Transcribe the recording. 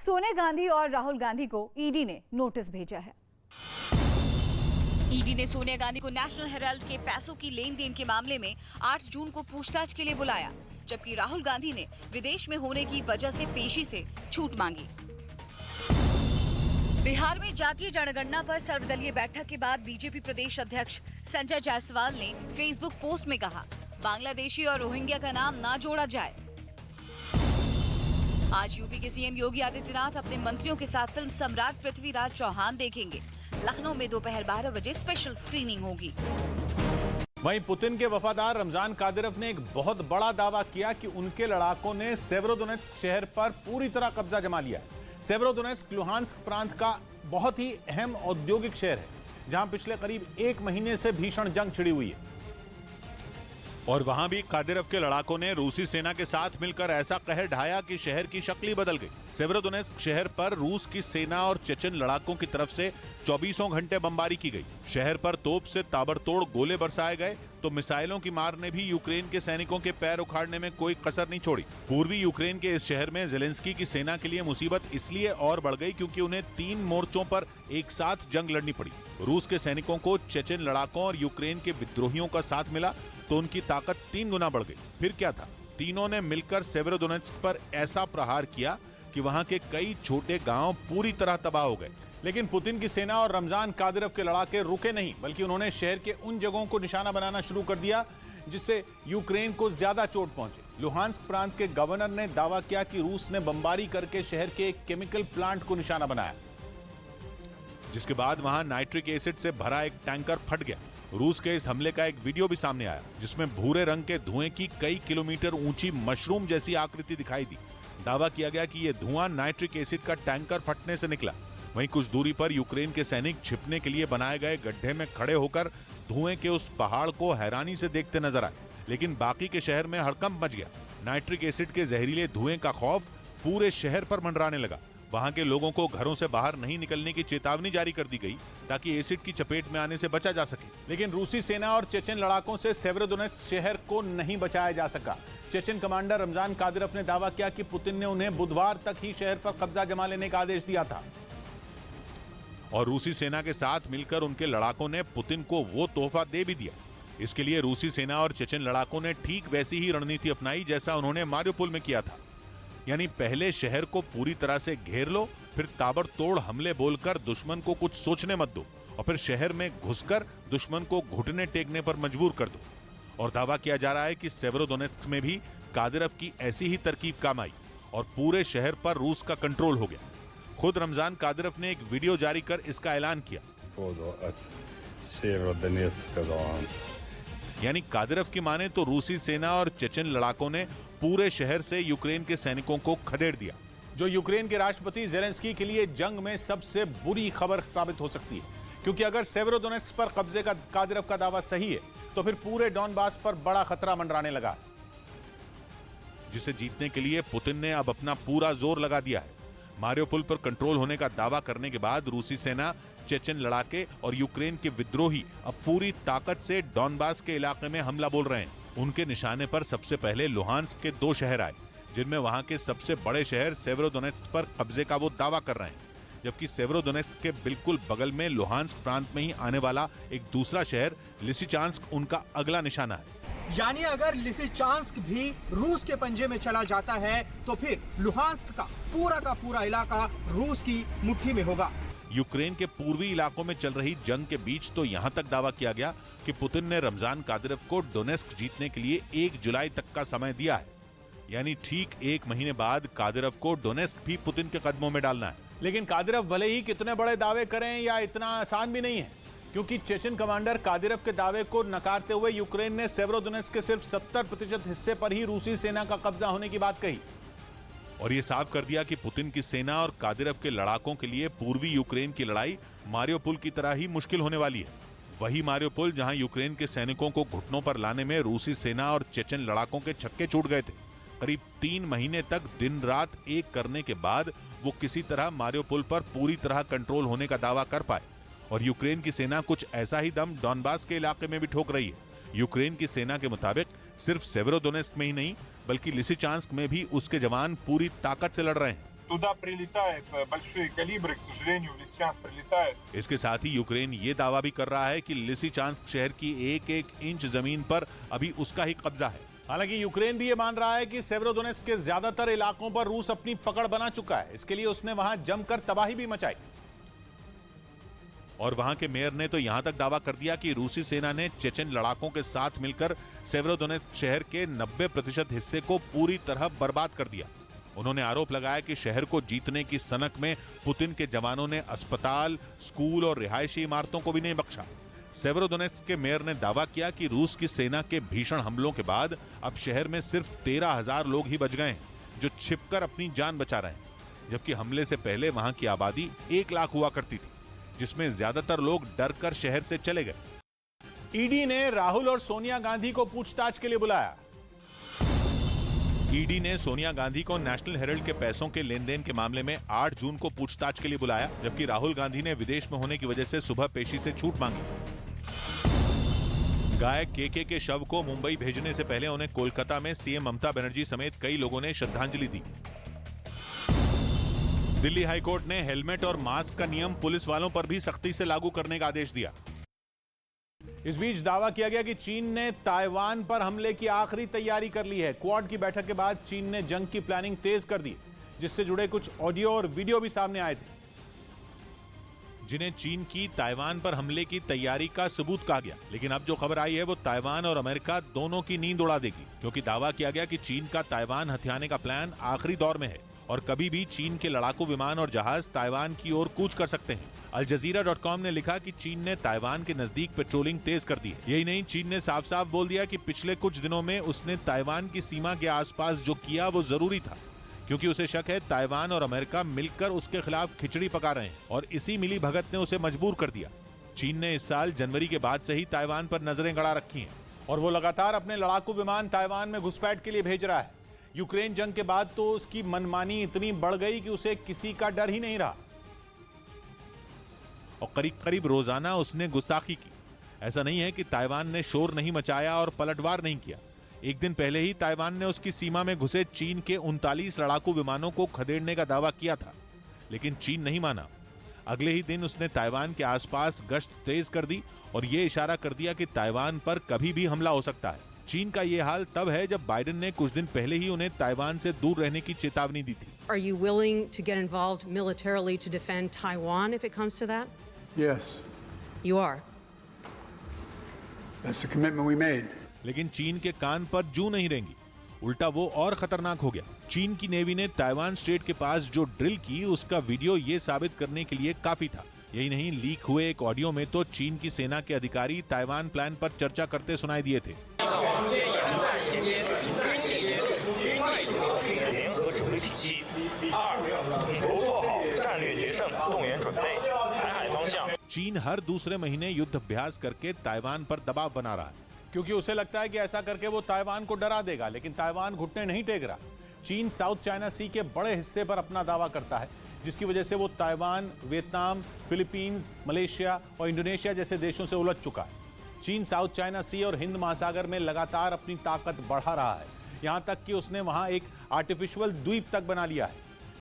सोनिया गांधी और राहुल गांधी को ईडी ने नोटिस भेजा है। ईडी ने सोनिया गांधी को नेशनल हेराल्ड के पैसों की लेन देन के मामले में 8 जून को पूछताछ के लिए बुलाया, जबकि राहुल गांधी ने विदेश में होने की वजह से पेशी से छूट मांगी। बिहार में जातीय जनगणना पर सर्वदलीय बैठक के बाद बीजेपी प्रदेश अध्यक्ष संजय जायसवाल ने फेसबुक पोस्ट में कहा, बांग्लादेशी और रोहिंग्या का नाम ना जोड़ा जाए। आज यूपी के सीएम योगी आदित्यनाथ अपने मंत्रियों के साथ फिल्म सम्राट पृथ्वीराज चौहान देखेंगे। लखनऊ में दोपहर 12 बजे स्पेशल स्क्रीनिंग होगी। वहीं पुतिन के वफादार रमजान कादिरोव ने एक बहुत बड़ा दावा किया कि उनके लड़ाकों ने सेवेरोडोनेत्स्क शहर पर पूरी तरह कब्जा जमा लिया है। सेवेरोडोनेत्स्क लुहांस्क प्रांत का बहुत ही अहम औद्योगिक शहर है, जहां पिछले करीब 1 महीने से भीषण जंग छिड़ी हुई है। और वहां भी कादिरोव के लड़ाकों ने रूसी सेना के साथ मिलकर ऐसा कहर ढाया कि शहर की शक्ल ही बदल गई। सेवेरोडोनेत्स्क शहर पर रूस की सेना और चेचन लड़ाकों की तरफ से 24 घंटे बमबारी की गई। शहर पर तोप से ताबड़तोड़ गोले बरसाए गए तो मिसाइलों की मार ने भी यूक्रेन के सैनिकों के पैर उखाड़ने में कोई कसर नहीं छोड़ी। पूर्वी यूक्रेन के इस शहर में ज़ेलेंस्की की सेना के लिए मुसीबत इसलिए और बढ़ गई क्योंकि उन्हें 3 मोर्चों पर एक साथ जंग लड़नी पड़ी। रूस के सैनिकों को चेचन लड़ाकों और यूक्रेन के विद्रोहियों का साथ मिला तो उनकी ताकत 3 गुना बढ़ गई। फिर क्या था, तीनों ने मिलकर सेवेरोडोनेत्स्क पर ऐसा प्रहार किया कि वहां के कई छोटे गांव पूरी तरह तबाह हो गए। लेकिन पुतिन की सेना और रमजान कादिरोव के लड़ाके रुके नहीं, बल्कि उन्होंने शहर के उन जगहों को निशाना बनाना शुरू कर दिया जिससे यूक्रेन को ज्यादा चोट पहुंचे। लुहांस्क प्रांत के गवर्नर ने दावा किया कि रूस ने बमबारी करके शहर के एक केमिकल प्लांट को निशाना बनाया, जिसके बाद वहां नाइट्रिक एसिड से भरा एक टैंकर फट गया। रूस के इस हमले का एक वीडियो भी सामने आया, जिसमें भूरे रंग के धुएं की कई किलोमीटर ऊंची मशरूम जैसी आकृति दिखाई दी। दावा किया गया कि यह धुआं नाइट्रिक एसिड का टैंकर फटने से निकला। वहीं कुछ दूरी पर यूक्रेन के सैनिक छिपने के लिए बनाए गए गड्ढे में खड़े होकर धुएं के उस पहाड़ को हैरानी से देखते नजर आए। लेकिन बाकी के शहर में हड़कंप मच गया। नाइट्रिक एसिड के जहरीले धुएं का खौफ पूरे शहर पर मंडराने लगा। वहां के लोगों को घरों से बाहर नहीं निकलने की चेतावनी जारी कर दी गई ताकि एसिड की चपेट में आने से बचा जा सके। लेकिन रूसी सेना और चेचन लड़ाकों से सेवेरोडोनेत्स्क शहर को नहीं बचाया जा सका। चेचन कमांडर रमजान कादिरोव ने दावा किया कि पुतिन ने उन्हें बुधवार तक ही शहर पर कब्जा जमा लेने का आदेश दिया था। और रूसी सेना के साथ मिलकर उनके लड़ाकों ने पुतिन को वो तोहफा दे भी दिया। इसके लिए रूसी सेना और चेचन लड़ाकों ने ठीक वैसी ही रणनीति अपनाई जैसा उन्होंने मारियोपोल में किया था। यानी पहले शहर को पूरी तरह से घेर लो, फिर ताबड़तोड़ हमले बोलकर दुश्मन को कुछ सोचने मत दो, और फिर शहर में घुसकर दुश्मन को घुटने टेकने पर मजबूर कर दो। और दावा किया जा रहा है कि सेवेरोडोनेत्स्क में भी कादिरोव की ऐसी ही तरकीब काम आई और पूरे शहर पर रूस का कंट्रोल हो गया। खुद रमजान कादिरोव ने एक वीडियो जारी कर इसका ऐलान किया। यानी कादिरोव की माने तो रूसी सेना और चेचन लड़ाकों ने पूरे शहर से यूक्रेन के सैनिकों को खदेड़ दिया, जो यूक्रेन के राष्ट्रपति ज़ेलेंस्की के लिए जंग में सबसे बुरी खबर साबित हो सकती है, क्योंकि अगर सेवेरोडोनेत्स्क पर कब्जे का कादिरोव का दावा सही है तो फिर पूरे डॉनबास पर बड़ा खतरा मंडराने लगा, जिसे जीतने के लिए पुतिन ने अब अपना पूरा जोर लगा दिया है। मारियोपोल पर कंट्रोल होने का दावा करने के बाद रूसी सेना, चेचन लड़ाके और यूक्रेन के विद्रोही अब पूरी ताकत से डॉनबास के इलाके में हमला बोल रहे हैं। उनके निशाने पर सबसे पहले लुहांस्क के 2 शहर आए, जिनमें वहां के सबसे बड़े शहर सेवेरोडोनेत्स्क पर कब्जे का वो दावा कर रहे हैं, जबकि सेवेरोडोनेत्स्क के बिल्कुल बगल में लुहांस्क प्रांत में ही आने वाला एक दूसरा शहर लिसिचांस्क उनका अगला निशाना है। यानी अगर लिसिचांस्क भी रूस के पंजे में चला जाता है तो फिर लुहांस्क का पूरा इलाका रूस की मुट्ठी में होगा। यूक्रेन के पूर्वी इलाकों में चल रही जंग के बीच तो यहां तक दावा किया गया कि पुतिन ने रमजान कादिरोव को डोनेस्क जीतने के लिए 1 जुलाई तक का समय दिया है। यानी ठीक 1 महीने बाद कादिरोव को डोनेस्क भी पुतिन के कदमों में डालना है। लेकिन कादिरोव भले ही कितने बड़े दावे करें, या इतना आसान भी नहीं है, क्योंकि चेचन कमांडर कादिरोव के दावे को नकारते हुए यूक्रेन ने सेवेरोडोनेत्स्क के सिर्फ 70% हिस्से पर ही रूसी सेना का कब्जा होने की बात कही और ये साफ कर दिया कि पुतिन की सेना और कादिरोव के लड़ाकों के लिए पूर्वी यूक्रेन की लड़ाई मारियोपोल की तरह ही मुश्किल होने वाली है। वही मारियोपोल जहां यूक्रेन के सैनिकों को घुटनों पर लाने में रूसी सेना और चेचन लड़ाकों के छक्के छूट गए थे। करीब 3 महीने तक दिन रात एक करने के बाद वो किसी तरह मारियोपोल पर पूरी तरह कंट्रोल होने का दावा कर पाए और यूक्रेन की सेना कुछ ऐसा ही दम डॉनबास के इलाके में भी ठोक रही है। यूक्रेन की सेना के मुताबिक सिर्फ सेवेरोडोनेत्स्क में ही नहीं बल्कि लिसिचांस्क में भी उसके जवान पूरी ताकत से लड़ रहे हैं। Туда прилетает большие калибры, к сожалению, в Лисичанск прилетает. इसके साथ ही यूक्रेन ये दावा भी कर रहा है कि लिसिचांस्क शहर की एक एक इंच जमीन पर अभी उसका ही कब्जा है। हालांकि यूक्रेन भी ये मान रहा है कि सेवेरोडोनेत्स्क के ज्यादातर इलाकों पर रूस अपनी पकड़ बना चुका है। इसके लिए उसने वहां जमकर तबाही भी मचाई। और वहां के मेयर ने तो यहां तक दावा कर दिया कि रूसी सेना ने चेचन लड़ाकों के साथ मिलकर सेवेरोडोनेत्स्क शहर के 90% हिस्से को पूरी तरह बर्बाद कर दिया। उन्होंने आरोप लगाया कि शहर को जीतने की सनक में पुतिन के जवानों ने अस्पताल, स्कूल और रिहायशी इमारतों को भी नहीं बख्शा। सेवेरोडोनेत्स्क के मेयर ने दावा किया कि रूस की सेना के भीषण हमलों के बाद अब शहर में सिर्फ 13,000 लोग ही बच गए हैं, जो छिपकर अपनी जान बचा रहे हैं। जबकि हमले से पहले वहां की आबादी 1 लाख हुआ करती थी, जिसमें ज्यादातर लोग डरकर शहर से चले गए। ईडी ने राहुल और सोनिया गांधी को पूछताछ के लिए बुलाया। ईडी ने सोनिया गांधी को नेशनल हेराल्ड के पैसों के लेन देन के मामले में 8 जून को पूछताछ के लिए बुलाया, जबकि राहुल गांधी ने विदेश में होने की वजह से सुबह पेशी से छूट मांगी। गायक केके के शव को मुंबई भेजने से पहले उन्हें कोलकाता में सीएम ममता बनर्जी समेत कई लोगों ने श्रद्धांजलि दी। दिल्ली हाईकोर्ट ने हेलमेट और मास्क का नियम पुलिस वालों पर भी सख्ती से लागू करने का आदेश दिया। इस बीच दावा किया गया कि चीन ने ताइवान पर हमले की आखिरी तैयारी कर ली है। क्वाड की बैठक के बाद चीन ने जंग की प्लानिंग तेज कर दी, जिससे जुड़े कुछ ऑडियो और वीडियो भी सामने आए थे, जिन्हें चीन की ताइवान पर हमले की तैयारी का सबूत कहा गया। लेकिन अब जो खबर आई है वो ताइवान और अमेरिका दोनों की नींद उड़ा देगी, क्योंकि दावा किया गया कि चीन का ताइवान हथियाने का प्लान आखिरी दौर में है और कभी भी चीन के लड़ाकू विमान और जहाज ताइवान की ओर कूच कर सकते हैं। अलजजीरा.com ने लिखा कि चीन ने ताइवान के नजदीक पेट्रोलिंग तेज कर दी है। यही नहीं, चीन ने साफ साफ बोल दिया कि पिछले कुछ दिनों में उसने ताइवान की सीमा के आसपास जो किया वो जरूरी था, क्योंकि उसे शक है ताइवान और अमेरिका मिलकर उसके खिलाफ खिचड़ी पका रहे हैं और इसी मिली भगत ने उसे मजबूर कर दिया। चीन ने इस साल जनवरी के बाद से ही ताइवान पर नजरें गड़ा रखी हैं और वो लगातार अपने लड़ाकू विमान ताइवान में घुसपैठ के लिए भेज रहा है। यूक्रेन जंग के बाद तो उसकी मनमानी इतनी बढ़ गई कि उसे किसी का डर ही नहीं रहा और करीब करीब रोजाना उसने गुस्ताखी की। ऐसा नहीं है कि ताइवान ने शोर नहीं मचाया और पलटवार नहीं किया। एक दिन पहले ही ताइवान ने उसकी सीमा में घुसे चीन के 39 लड़ाकू विमानों को खदेड़ने का दावा किया था, लेकिन चीन नहीं माना। अगले ही दिन उसने ताइवान के आसपास गश्त तेज कर दी और यह इशारा कर दिया कि ताइवान पर कभी भी हमला हो सकता है। चीन का यह हाल तब है जब बाइडेन ने कुछ दिन पहले ही उन्हें ताइवान से दूर रहने की चेतावनी दी थी। Are you willing to get involved militarily to defend Taiwan if it comes to that? Yes, You are. that's the commitment we made. लेकिन चीन के कान पर जू नहीं रहेंगी, उल्टा वो और खतरनाक हो गया। चीन की नेवी ने ताइवान स्ट्रेट के पास जो ड्रिल की उसका वीडियो ये साबित करने के लिए काफी था। यही नहीं, लीक हुए एक ऑडियो में तो चीन की सेना के अधिकारी ताइवान प्लान पर चर्चा करते सुनाई दिए थे। चीन हर दूसरे महीने युद्ध अभ्यास करके ताइवान पर दबाव बना रहा है, क्योंकि उसे लगता है कि ऐसा करके वो ताइवान को डरा देगा, लेकिन ताइवान घुटने नहीं टेक रहा। चीन साउथ चाइना सी के बड़े हिस्से पर अपना दावा करता है, जिसकी वजह से वो ताइवान, वियतनाम, फिलीपींस, मलेशिया और इंडोनेशिया जैसे देशों से उलझ चुका है। चीन साउथ चाइना सी और हिंद महासागर में लगातार अपनी ताकत बढ़ा रहा है, यहां तक कि उसने वहां एक आर्टिफिशियल द्वीप तक बना लिया है।